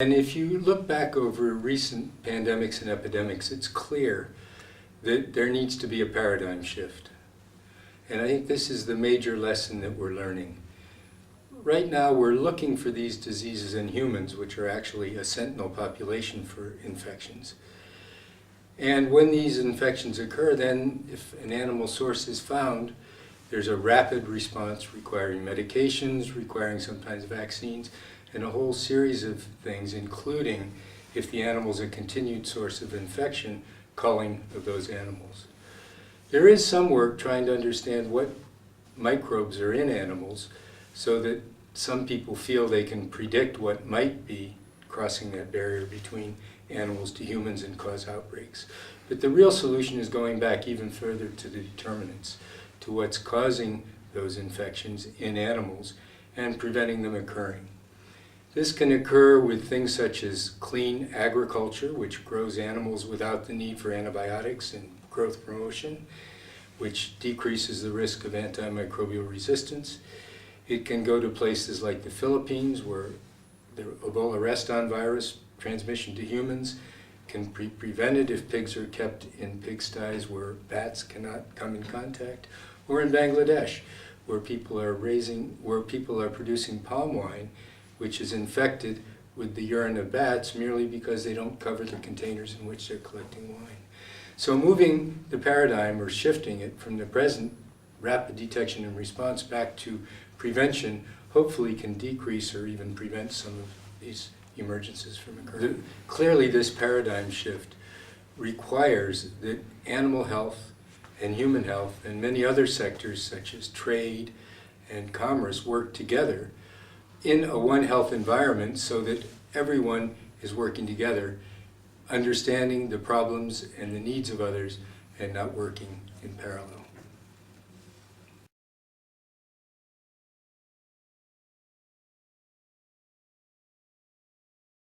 And if you look back over recent pandemics and epidemics, it's clear that there needs to be a paradigm shift. And I think this is the major lesson that we're learning. Right now, we're looking for these diseases in humans, which are actually a sentinel population for infections. And when these infections occur, then if an animal source is found, there's a rapid response requiring medications, requiring sometimes vaccines, and a whole series of things, including, if the animal's a continued source of infection, culling of those animals. There is some work trying to understand what microbes are in animals so that some people feel they can predict what might be crossing that barrier between animals to humans and cause outbreaks. But the real solution is going back even further to the determinants, to what's causing those infections in animals and preventing them occurring. This can occur with things such as clean agriculture, which grows animals without the need for antibiotics and growth promotion, which decreases the risk of antimicrobial resistance. It can go to places like the Philippines, where the Ebola Reston virus transmission to humans can be prevented if pigs are kept in pigsties where bats cannot come in contact, or in Bangladesh, where people are producing palm wine, which is infected with the urine of bats merely because they don't cover the containers in which they're collecting wine. So moving the paradigm, or shifting it from the present rapid detection and response back to prevention, hopefully can decrease or even prevent some of these emergencies from occurring. Clearly, this paradigm shift requires that animal health and human health and many other sectors such as trade and commerce work together in a One Health environment so that everyone is working together, understanding the problems and the needs of others and not working in parallel.